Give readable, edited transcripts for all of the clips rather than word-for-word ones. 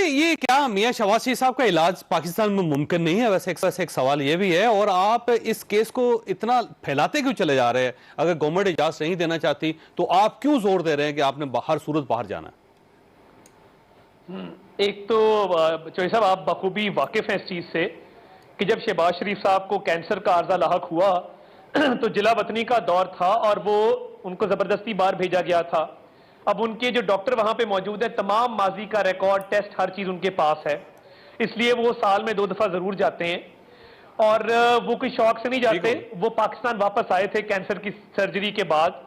ये क्या मियां शहबाज शरीफ साहब का इलाज पाकिस्तान में मुमकिन नहीं है? वैसे एक सवाल ये भी है, और आप इस केस को इतना फैलाते क्यों चले जा रहे हैं? अगर गवर्नमेंट इजाजत नहीं देना चाहती तो आप क्यों जोर दे रहे हैं कि आपने हर सूरत बाहर जाना है? एक तो चौधरी साहब आप बखूबी वाकिफ हैं इस चीज से कि जब शहबाज शरीफ साहब को कैंसर का आर्जा लाहक हुआ तो जिला वतनी का दौर था और वो उनको जबरदस्ती बाहर भेजा गया था। अब उनके जो डॉक्टर वहां पे मौजूद है, तमाम माजी का रिकॉर्ड, टेस्ट, हर चीज उनके पास है, इसलिए वो साल में 2 दफा जरूर जाते हैं। और वो कोई शौक से नहीं जाते, वो पाकिस्तान वापस आए थे कैंसर की सर्जरी के बाद।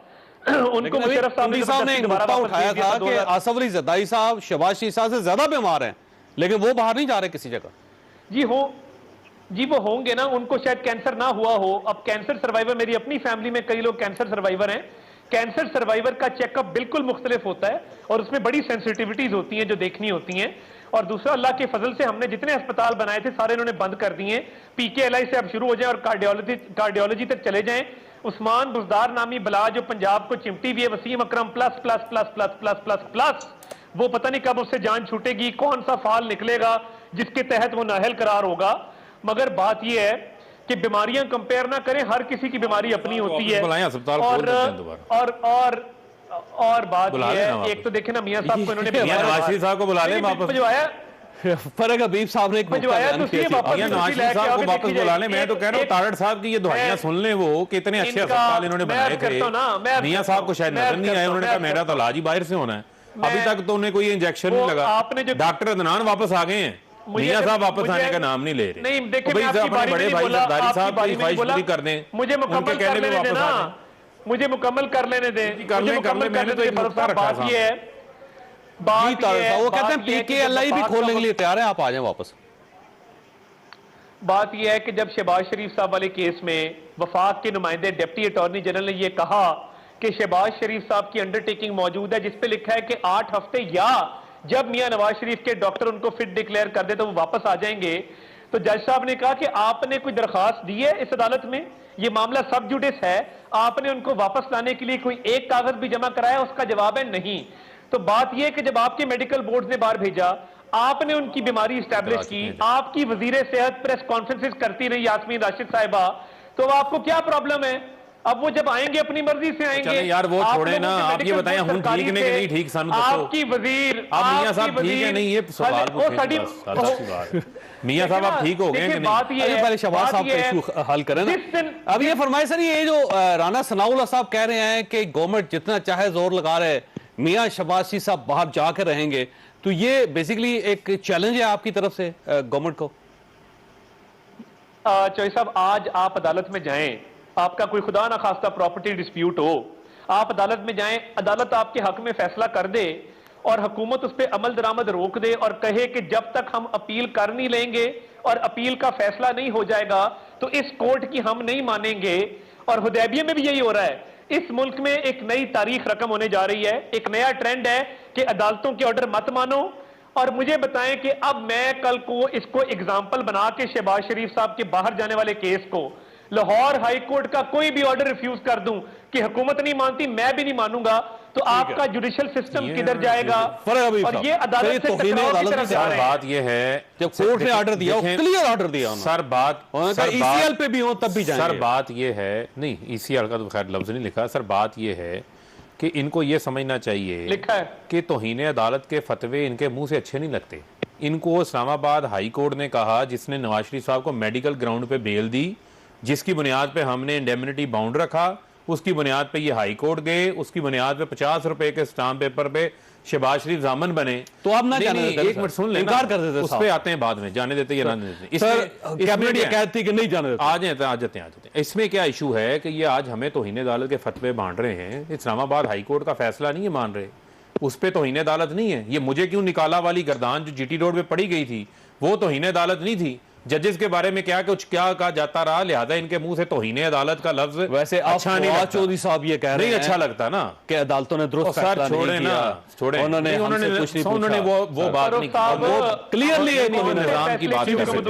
उनको मुशर्रफ साहब ने एक मुद्दा उठाया था कि आसफ अली जरदारी साहब शहबाज शरीफ साहब से ज्यादा बीमार हैं, लेकिन वो बाहर नहीं जा रहे किसी जगह। जी वो होंगे ना, उनको शायद कैंसर ना हुआ हो। अब कैंसर सर्वाइवर, मेरी अपनी फैमिली में कई लोग कैंसर सर्वाइवर हैं। कैंसर सर्वाइवर का चेकअप बिल्कुल मुख्तलिफ होता है और उसमें बड़ी सेंसिटिविटीज होती हैं जो देखनी होती हैं। और दूसरा, अल्लाह के फजल से हमने जितने अस्पताल बनाए थे सारे इन्होंने बंद कर दिए। PKLI से अब शुरू हो जाए और कार्डियोलॉजी तक चले जाएं। उस्मान बुजदार नामी बला जो पंजाब को चिमटी हुई है, Wasim Akram plus plus plus plus plus plus plus, वो पता नहीं कब उससे जान छूटेगी, कौन सा फाल निकलेगा जिसके तहत वो नाअहल करार होगा। मगर बात यह है कि बीमारियां कंपेयर ना करें, हर किसी की बीमारी अपनी होती है। और बात यह है, एक तो देखे ना मियां साहब को इन्होंने नवाज शरीफ साहब को बुला लें वापस, भिजवाया फरक हबीब साहब ने नवाज शरीफ साहब को वापस बुला लें। मैं तो कह रहा हूँ तारड़ साहब की ये दुआइयां सुन लें, वो कितने अच्छे अस्पताल इन्होंने बनाए थे। मियां साहब को शायद नजर नहीं आए, उन्होंने कहा मेरा तो इलाज ही बाहर से होना है। अभी तक तो उन्हें कोई इंजेक्शन नहीं लगा। डॉक्टर अदनान वापस आ गए हैं, मियां साहब वापस आने का नाम नहीं ले रहे। नहीं देखिए, भाई अपने बड़े भाई जरदारी साहब की ख्वाहिश पूरी कर दें, मुझे मुकम्मल कर लेने देना, मुझे मुकम्मल कर लेने दें। कर ले, मैंने तो एक नुक्ता रखा बात ये है, वो कहते हैं PKLI भी खोलने के लिए तैयार है, आप आ जाएं वापस। बात यह है कि जब शहबाज शरीफ साहब वाले केस में वफाक के नुमाइंदे डिप्टी अटॉर्नी जनरल ने यह कहा कि शहबाज शरीफ साहब की अंडरटेकिंग मौजूद है जिसपे लिखा है कि 8 हफ्ते या जब मियां नवाज शरीफ के डॉक्टर उनको फिट डिक्लेयर कर दे तो वो वापस आ जाएंगे, तो जज साहब ने कहा कि आपने कोई दरखास्त दी है इस अदालत में, ये मामला सब जुडिस है, आपने उनको वापस लाने के लिए कोई एक कागज भी जमा कराया? उसका जवाब है नहीं। तो बात यह कि जब आपके मेडिकल बोर्ड ने बाहर भेजा, आपने उनकी बीमारी स्टैब्लिश की, आपकी वजीर सेहत प्रेस कॉन्फ्रेंसेस करती रही यास्मीन राशिद साहिबा, तो आपको क्या प्रॉब्लम है? अब वो जब आएंगे अपनी मर्जी से आएंगे। यार वो छोड़े ना, आप ये बताएं हम ठीक ने कि नहीं ठीक, सानू दसो। आपकी वजीर, आप मियां साहब ठीक है नहीं, ये सवाल पूछे। मियां साहब आप ठीक हो गए कि नहीं? पहले शहबाज साहब का इशू हल करें ना। अब ये फरमाए सर, ये जो राना सनाउल्लाह साहब कह रहे हैं कि गवर्नमेंट जितना चाहे जोर लगा रहे, मियां शहबाज शरीफ साहब बाहर जाकर रहेंगे, तो ये बेसिकली एक चैलेंज है आपकी तरफ से गवर्नमेंट को। चौधरी साहब, आज आप अदालत में जाएं, आपका कोई खुदा ना खास्ता प्रॉपर्टी डिस्प्यूट हो, आप अदालत में जाएं, अदालत आपके हक में फैसला कर दे और हुकूमत उस पर अमल दरामद रोक दे और कहे कि जब तक हम अपील कर नहीं लेंगे और अपील का फैसला नहीं हो जाएगा तो इस कोर्ट की हम नहीं मानेंगे। और हुदैबिया में भी यही हो रहा है। इस मुल्क में एक नई तारीख रकम होने जा रही है, एक नया ट्रेंड है कि अदालतों के ऑर्डर मत मानो। और मुझे बताएं कि अब मैं कल को इसको एग्जाम्पल बना के शहबाज शरीफ साहब के बाहर जाने वाले केस को लाहौर हाई कोर्ट का कोई भी ऑर्डर रिफ्यूज कर दूं कि हुकूमत नहीं मानती, मैं भी नहीं मानूंगा, तो आपका जुडिशियल सिस्टम किधर जाएगा? और ये अदालत से बात ये है, जब कोर्ट ने ऑर्डर दिया, क्लियर ऑर्डर दिया सर, बात ECL पे भी हो तब भी जाएंगे। सर बात ये है, नहीं ECL का तो खैर लफ्ज नहीं लिखा। सर बात ये है कि इनको ये समझना चाहिए लिखा है कि तौहीन अदालत के फतवे इनके मुंह से अच्छे नहीं लगते। इनको इस्लामाबाद हाई कोर्ट ने कहा, जिसने नवाज शरीफ साहब को मेडिकल ग्राउंड पे बेल दी, जिसकी बुनियाद पे हमने इंडेमनिटी बाउंड रखा, उसकी बुनियाद पे ये हाई कोर्ट गए, उसकी बुनियाद पे 50 रुपए के स्टाम्प पेपर पे शहबाज शरीफ जामन बने। तो आप ना जाने देते, एक मिनट सुन लें, इनकार कर देते, उस पे आते हैं बाद में, जाने देते या ना देते। कैबिनेट ये कहती है कि नहीं जाने देते, आ जाते हैं। इसमें क्या इशू है कि ये आज हमें तौहीन अदालत के फतवे बांट रहे हैं, इस्लामाबाद हाई कोर्ट का फैसला नहीं है मान रहे, उस पर तौहीन अदालत नहीं है। ये मुझे क्यों निकाला वाली गर्दान जो GT रोड पे पड़ी गई थी, वो तौहीन अदालत नहीं थी। जजेस के बारे में क्या कुछ क्या कहा जाता रहा, लिहाजा इनके मुंह से तौहीन अदालत का लफ्ज वैसे अच्छा नहीं लगता। चौधरी साहब ये कह रहे हैं, नहीं अच्छा लगता ना कि अदालतों ने दुरुस्त फैसला छोड़े ना, छोड़े उन्होंने वो बात नहीं क्लियरली निजाम की बात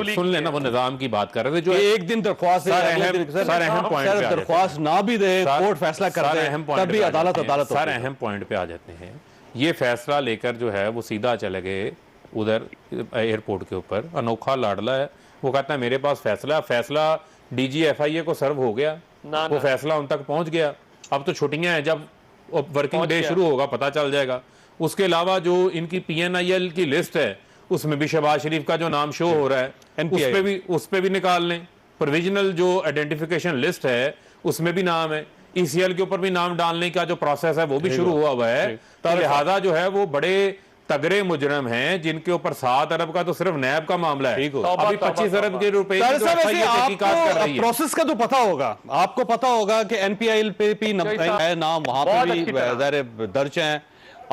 सुन लेना, वो निजाम की बात कर रहे थे जो एक दिन दरख्वास्त दरख्वास्त ना भी दे, कोर्ट फैसला कर दे, तब भी अदालत सारे अहम पॉइंट पे आ जाते हैं। ये फैसला लेकर जो है वो सीधा चले गए उधर एयरपोर्ट के ऊपर, अनोखा लाडला है, वो कहता है मेरे पास फैसला डीजी एफआईए को सर्व हो गया, वो फैसला उन तक पहुंच गया, अब तो छुट्टियां हैं, जब वर्किंग डे शुरू होगा पता चल जाएगा। उसके अलावा जो इनकी पीएनआईएल की लिस्ट है उसमें भी शहबाज शरीफ का जो नाम शो हो रहा है, उस पे भी निकाल लें। प्रोविजनल जो आइडेंटिफिकेशन लिस्ट है उसमें भी नाम है, ईसीएल के ऊपर भी नाम डालने का जो प्रोसेस है वो भी शुरू हुआ है। तो लिहाजा जो है वो बड़े तगड़े मुजरम हैं जिनके ऊपर 7 अरब का तो सिर्फ नैब का मामला है, अभी 25 अरब के रुपए की तो एफआईए तहकीकात कर रही है। प्रोसेस का तो पता होगा, आपको पता होगा कि एनपीआई पे भी है नाम, वहां पे भी दर्ज है।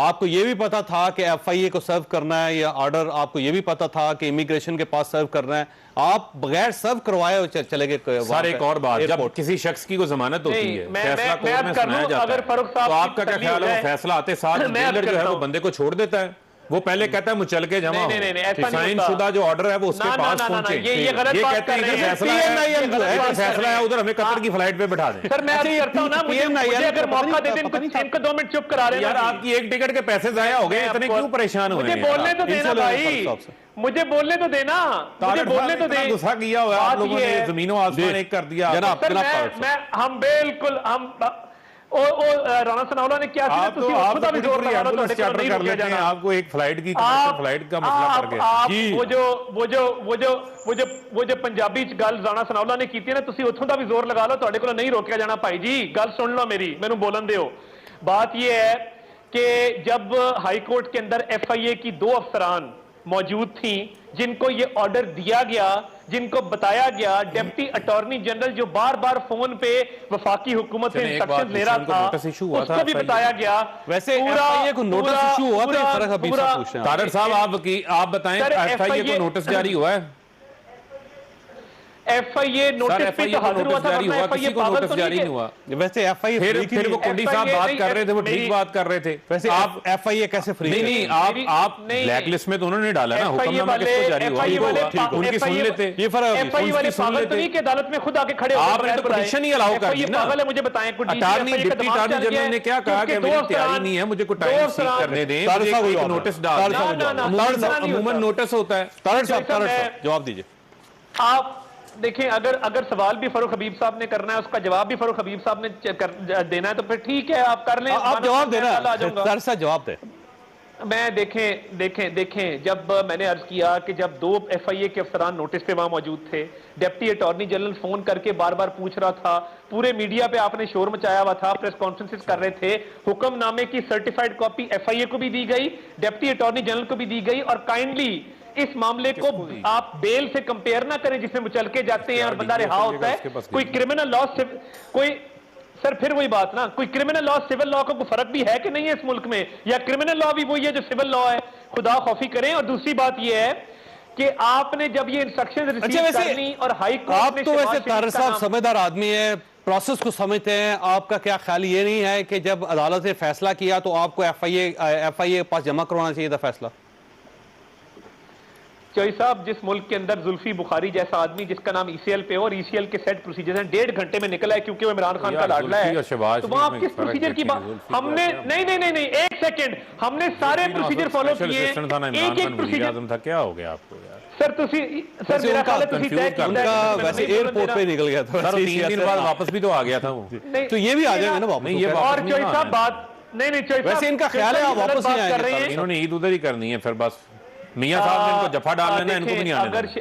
आपको ये भी पता था कि एफआईए को सर्व करना है या ऑर्डर, आपको ये भी पता था कि इमिग्रेशन के पास सर्व करना है, आप बगैर सर्व करवाए चले गए। सर एक और बात, जब किसी शख्स की को जमानत होती है, फैसला कोर्ट में सुनाया जाता है, तो आपका क्या ख्याल है? वो फैसला आते साथ जेलर जो है वो बंदे को छोड़ देता है, वो पहले कहता है मुचलके जमा हो, साइन शुदा जो ऑर्डर है वो उसके पास पहुंचे, ये कहते हैं कि फैसला है उधर हमें कतर की फ्लाइट पे बैठा दें। सर मैं करता हूं ना, मुझे अगर मौका दे दें इनको 2 मिनट चुप करा लेना। यार आपकी एक टिकट के पैसे जाया हो गए, इतने क्यों परेशान हुए? मुझे बोलने तो देना भाई, मुझे बोलने तो देना, मुझे बोलने तो दे। गुस्सा किया हुआ आप लोगों ने, जमीनों आसमान एक कर दिया जनाब। हम बिल्कुल राणा सनाउल्ला ने क्या किया, तो आप कर लेते हैं, आपको एक फ्लाइट का मसला कर गया। वो जो पंजाबी च गल राणा सनाउल्ला ने की ना, तुसी उत्थों दा भी जोर लगा लो, तुहाडे कोल नहीं रोकिया जाना भाई जी। गल सुन लो मेरी, मैनू बोलन दिओ। बात ये है कि जब हाई कोर्ट के अंदर एफआईए की 2 अफसरान मौजूद थी जिनको ये ऑर्डर दिया गया, जिनको बताया गया, डिप्टी अटॉर्नी जनरल जो बार बार फोन पे वफाकी हुकूमत से इंस्ट्रक्शन ले रहा था, उसको भी बताया गया। वैसे एफआईए को नोटिस इशू हुआ था, फर्क अभी से पूछ रहे हैं। तारड़ साहब आप बताएं, एफआईए को नोटिस जारी हुआ है? एफआईए नोटिस पे तो हाजिर हुआ था, किसी को नोटिस जारी नहीं हुआ। वैसे एफआईए फिर वो कुंडी साहब बात कर रहे थे, वो ठीक बात कर रहे थे। वैसे आप एफआईए कैसे फ्री? नहीं आप ब्लैक लिस्ट में तो उन्होंने डाला ना, हुक्मनामा किसको जारी हुआ, उनकी सुन लेते। ये फर्क एफआईए वाले पागल तो नहीं कि अदालत में खुद आके खड़े हो, आपने तो पिटीशन ही अलाउ कर दी ना। पागल है, मुझे बताएं कुछ। डिप्टी अटॉर्नी जनरल ने क्या कहा कि मेरी तैयारी नहीं है, मुझे कोई टाइम सीक करने दें, मुझे नोटिस डाल। अमूमन नोटिस होता है। तारड़ साहब जवाब दीजिए। आप देखें, अगर सवाल भी फारूक हबीब साहब ने करना है, उसका जवाब भी फारूक हबीब साहब ने देना है, तो फिर ठीक है, आप कर लें। आप जवाब देना, जवाब दे। मैं देखें जब मैंने अर्ज किया कि जब 2 एफआईए के अफसरान नोटिस पे वहां मौजूद थे, डिप्टी अटॉर्नी जनरल फोन करके बार बार पूछ रहा था, पूरे मीडिया पे आपने शोर मचाया हुआ था, प्रेस कॉन्फ्रेंसेस कर रहे थे, हुक्मनामे की सर्टिफाइड कॉपी एफआईए को भी दी गई, डिप्टी अटॉर्नी जनरल को भी दी गई। और काइंडली इस मामले को आप बेल से कंपेयर ना करें जिसमें मुचलके जाते हैं और बंदा रिहा होता है। कोई क्रिमिनल लॉ से कोई, सर फिर वही बात ना, कोई क्रिमिनल लॉ सिविल लॉ का कोई फर्क भी है कि नहीं है इस मुल्क में, या क्रिमिनल लॉ भी वही है जो सिविल लॉ है? खुदा खौफी करें। और दूसरी बात यह है कि आपने जब ये इंस्ट्रक्शन रिसीव करनी और हाई कोर्ट आप तो वैसे तारड़ साहब समझदार आदमी है, प्रोसेस को समझते हैं, आपका क्या ख्याल ये नहीं है कि जब अदालत ने फैसला किया तो आपको एफआईए पास जमा करवाना चाहिए था फैसला? चौई साहब, जिस मुल्क के अंदर जुल्फी बुखारी जैसा आदमी जिसका नाम ईसीएल पे और ईसीएल के सेट प्रोसीजर हैं 1.5 घंटे में निकला है क्योंकि वो इमरान खान का लाडला है, तो वहां आप किस प्रोसीजर की बात? हमने नहीं, एक सेकंड, हमने सारे प्रोसीजर फॉलो किए, एक प्रोसीजर था। क्या हो गया आपको यार? सर मेरा ख्याल है उनका वैसे एयरपोर्ट पे निकल गया था, 3 दिन बाद वापस भी तो आ गया था वो, तो ये भी आ जाएगा ना वापस। और चौई साहब बात नहीं चौई साहब, वैसे इनका ख्याल है आप वापस नहीं कर रहे हैं, इन्होंने ईद उधर ही करनी है, फिर बस मियां साहब ने इनको जफा डाल लेना, इनको भी नहीं आने देना,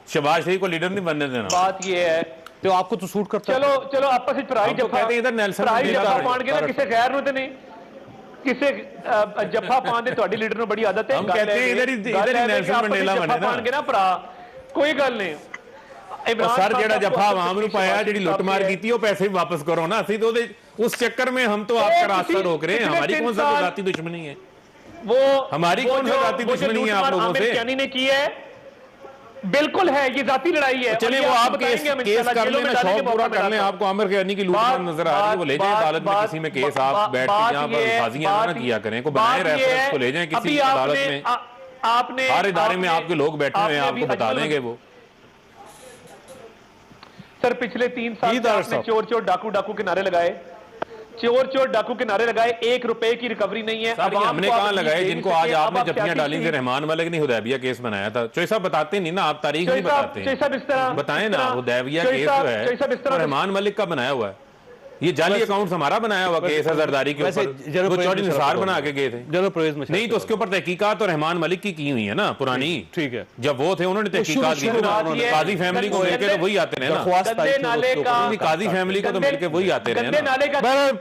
शहबाज शरीफ को लीडर नहीं बनने देना। बात ये है तो आपको तो सूट करता है। चलो आपस में प्राइज जफा कहते हैं इधर नेल्सन जफा पान के ना किसी गैर ਨੂੰ ਤੇ नहीं किसे जफा पान ਦੇ ਤੁਹਾਡੀ ਲੀਡਰ ਨੂੰ ਬੜੀ ਆਦਤ ਹੈ। हम कहते हैं इधर ही नेल्सन मंडेला बने ना, ਪਾਣਗੇ ਨਾ ਭਰਾ, ਕੋਈ ਗੱਲ ਨਹੀਂ। सर जेड़ा जफा आवाम ਨੂੰ पाया, ਜਿਹੜੀ लुटमार की वो पैसे भी वापस करो ना, ਅਸੀਂ तो उस चक्कर में हम तो आपका रास्ता रोक रहे हैं। हमारी कौन सा जाती दुश्मनी है? वो हमारी कौन सा जाती दुश्मनी है आप लोगों से? क्या ने की है, बिल्कुल है, ये जाती लड़ाई है। चलिए वो आप केस कर लेना, शौक पूरा कर लें। आपको आमिर कहनी की लूट नजर आ रही है, वो ले जाए अदालत में किसी में केस, आप बैठ के यहाँ पर फाजियां ना किया करें, को बनाए रेफरेंस को ले जाएं किसी अदालत में, आपने हर इदारे में आपके लोग बैठे हुए हैं, आपको बता देंगे वो। सर पिछले 3 साल आपने चोर चोर डाकू डाकू के नारे लगाए, चोर चोर डाकू के नारे लगाए, 1 रुपए की रिकवरी नहीं है। साहब, ये अवाम हमने को आप कहाँ रिलीफ लगाए दे जिनको नहीं आज सके। आपने अब आप जप्तियां क्या डाली थी? कीजिए? रहमान मलिक ने हुदैबिया केस बनाया था। चोई साहब बताते नहीं ना, आप तारीख नहीं बताते चोई साहब इस तरह बताएं ना। हुदैबिया चोई केस जो साहब- चोई साहब है इस तरह वो रहमान मलिक का बनाया हुआ है। ये जाली अकाउंट हमारा बनाया हुआ केस है जरदारी के वैसे ऊपर, जरा वो परवेज चौधरी मुशर्रफ निसार को बना के गए थे। जरा परवेज मुशर्रफ नहीं तो उसके ऊपर तहकीकात तो रहमान मलिक की हुई है ना पुरानी। ठीक है। जब वो थे उन्होंने तहकीकात की थी ना, शुरुआत ये है- काजी फैमिली को मिलके तो वही आते रहे ना। दरख्वास्त आई गंदे थी नाले उसके ऊपर। का नहीं, काजी फैमिली को तो मिलके वही आते रहे गंदे ना। नाले का बहरहाल,